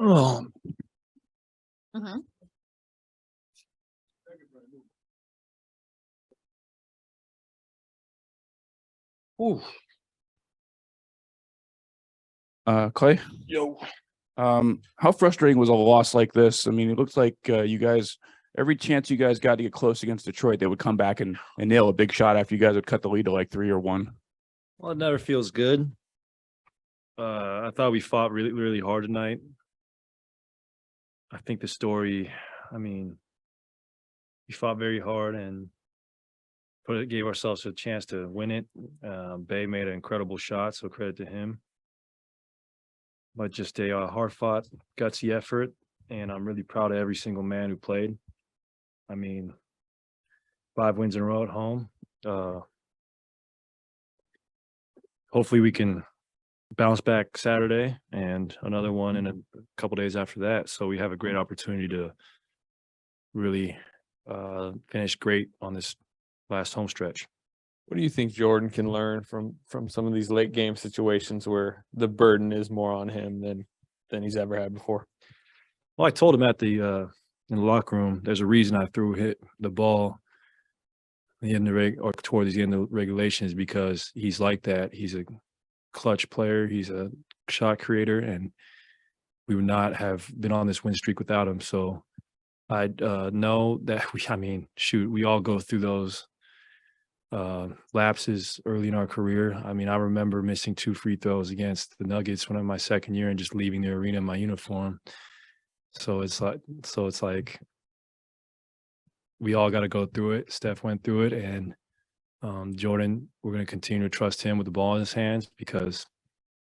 Oh, Mm-hmm. ooh, Clay, yo. how frustrating was a loss like this? I mean, it looks like you guys, every chance you guys got to get close against Detroit, they would come back and nail a big shot after you guys would cut the lead to like 3 or 1. Well, it never feels good. I thought we fought really, really hard tonight. I think the story, we fought very hard and gave ourselves a chance to win it. Bay made an incredible shot, so credit to him. But just a hard-fought, gutsy effort, and I'm really proud of every single man who played. 5 wins in a row at home. Hopefully we can bounce back Saturday and another one in a couple days after that. So we have a great opportunity to really finish great on this last home stretch. What do you think Jordan can learn from some of these late game situations where the burden is more on him than he's ever had before? Well, I told him in the locker room, there's a reason I hit the ball the end of towards the end of regulation is because he's like that. He's a clutch player. He's a shot creator, and we would not have been on this win streak without him. So I know that we all go through those lapses early in our career. I remember missing 2 free throws against the Nuggets when I'm in my second year and just leaving the arena in my uniform. So it's like we all got to go through it. Steph went through it, and Jordan, we're going to continue to trust him with the ball in his hands because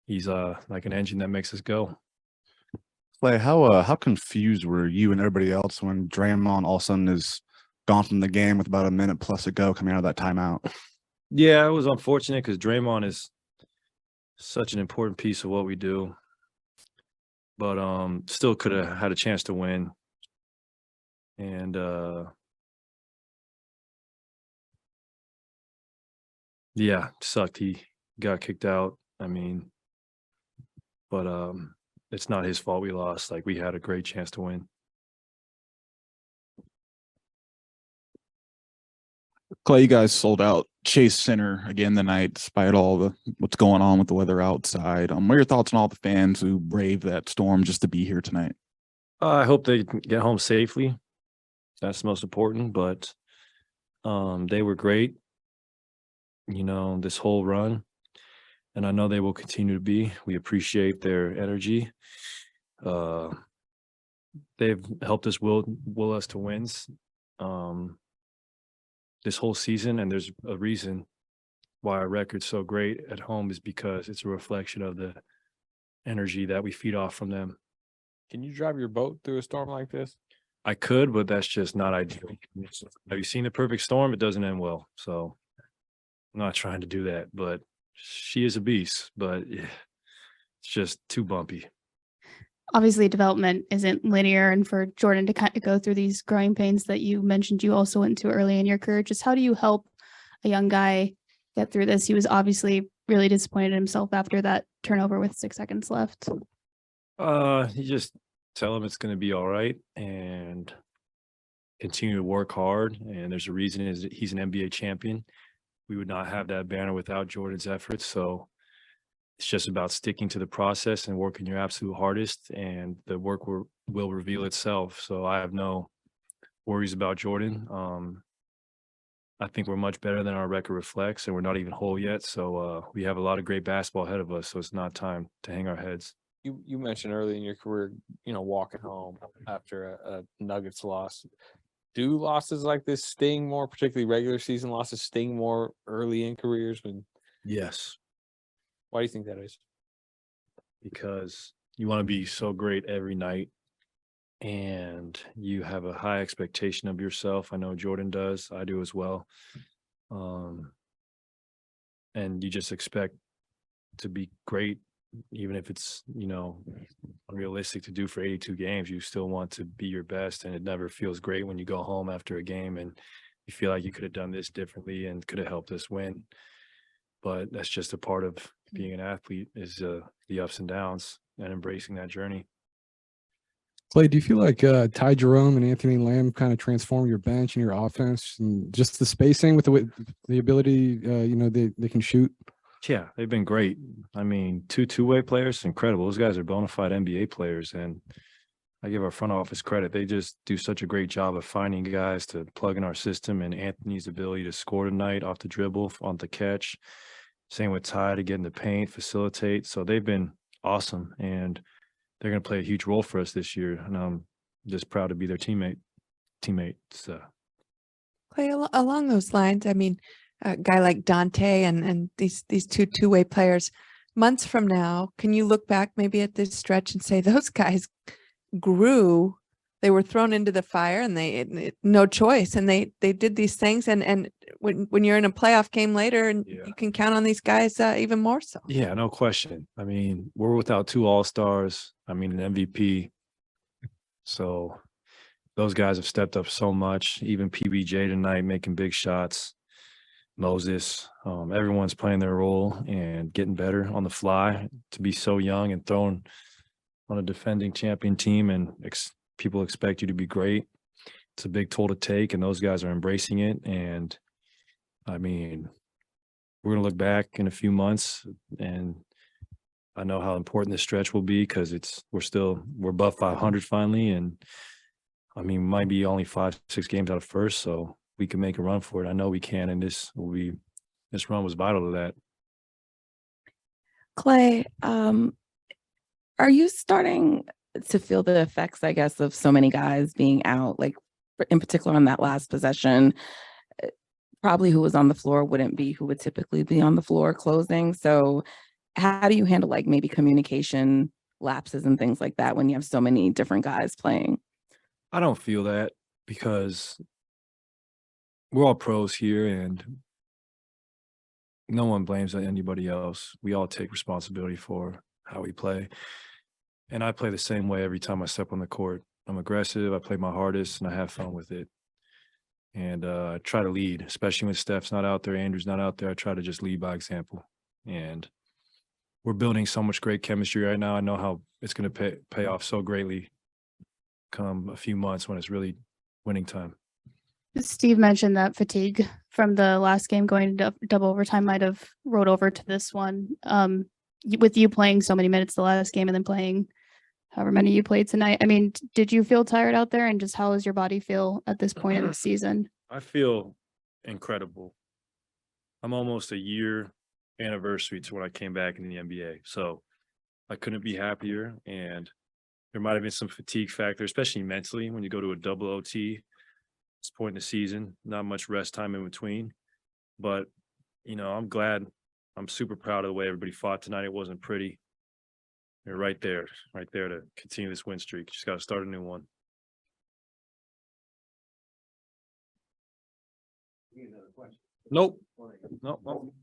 he's like an engine that makes us go. Clay, how confused were you and everybody else when Draymond all of a sudden is gone from the game with about a minute plus to go coming out of that timeout? Yeah, it was unfortunate because Draymond is such an important piece of what we do, but still could have had a chance to win. And yeah, sucked. He got kicked out. But it's not his fault we lost. Like, we had a great chance to win. Clay, you guys sold out Chase Center again tonight, despite all what's going on with the weather outside. What are your thoughts on all the fans who braved that storm just to be here tonight? I hope they can get home safely. That's most important. But they were great, this whole run. And I know they will continue to be. We appreciate their energy. They've helped us will us to wins this whole season, and there's a reason why our record's so great at home is because it's a reflection of the energy that we feed off from them. Can you drive your boat through a storm like this? I could, but that's just not ideal. Have you seen The Perfect Storm? It doesn't end well. So I'm not trying to do that, but she is a beast, but it's just too bumpy. Obviously, development isn't linear, and for Jordan to kind of go through these growing pains that you mentioned you also went to early in your career, just how do you help a young guy get through this? He was obviously really disappointed in himself after that turnover with 6 seconds left. You just tell him it's going to be all right and continue to work hard. And there's a reason is that he's an NBA champion. We would not have that banner without Jordan's efforts. So it's just about sticking to the process and working your absolute hardest, and the work will reveal itself. So I have no worries about Jordan. I think we're much better than our record reflects, and we're not even whole yet. So we have a lot of great basketball ahead of us. So it's not time to hang our heads. You mentioned early in your career, walking home after a Nuggets loss. Do losses like this sting more, particularly regular season losses, sting more early in careers? Yes. Why do you think that is? Because you want to be so great every night, and you have a high expectation of yourself. I know Jordan does. I do as well. And you just expect to be great, even if it's, unrealistic to do for 82 games. You still want to be your best, and it never feels great when you go home after a game and you feel like you could have done this differently and could have helped us win. But that's just a part of being an athlete, is the ups and downs and embracing that journey. Clay, do you feel like Ty Jerome and Anthony Lamb kind of transform your bench and your offense, and just the spacing with the ability, they can shoot? Yeah, they've been great. I mean, two-way players, incredible. Those guys are bona fide NBA players, and I give our front office credit. They just do such a great job of finding guys to plug in our system, and Anthony's ability to score tonight off the dribble, on the catch. Same with Ty to get in the paint, facilitate. So they've been awesome, and they're going to play a huge role for us this year. And I'm just proud to be their teammate. So. Clay, along those lines, I mean, a guy like Dante and these two-way players, months from now, can you look back maybe at this stretch and say those guys grew? They were thrown into the fire and they no choice, and they did these things, and when you're in a playoff game later, and you can count on these guys even more so. Yeah, no question. I mean, we're without 2 All-Stars. I mean, an MVP. So those guys have stepped up so much. Even PBJ tonight making big shots. Moses, everyone's playing their role and getting better on the fly. To be so young and thrown on a defending champion team, and people expect you to be great. It's a big toll to take, and those guys are embracing it. And I mean, we're going to look back in a few months, and I know how important this stretch will be, because we're above 500 finally. And I mean, might be only 5-6 games out of first, so we can make a run for it. I know we can, and this run was vital to that. Clay, are you starting to feel the effects, I guess, of so many guys being out, like in particular on that last possession? Probably who was on the floor wouldn't be who would typically be on the floor closing. So how do you handle like maybe communication lapses and things like that when you have so many different guys playing? I don't feel that, because we're all pros here, and no one blames anybody else. We all take responsibility for how we play. And I play the same way every time I step on the court. I'm aggressive, I play my hardest, and I have fun with it. And I try to lead, especially when Steph's not out there, Andrew's not out there. I try to just lead by example. And we're building so much great chemistry right now. I know how it's going to pay off so greatly come a few months when it's really winning time. Steve mentioned that fatigue from the last game going to double overtime might have rolled over to this one. With you playing so many minutes the last game and then playing however many you played tonight, I mean, did you feel tired out there? And just how does your body feel at this point in the season? I feel incredible. I'm almost a year anniversary to when I came back in the NBA. So I couldn't be happier. And there might have been some fatigue factor, especially mentally, when you go to a double OT. This point in the season, not much rest time in between. But, I'm glad. I'm super proud of the way everybody fought tonight. It wasn't pretty. They're right there to continue this win streak. Just got to start a new one. Nope. Nope.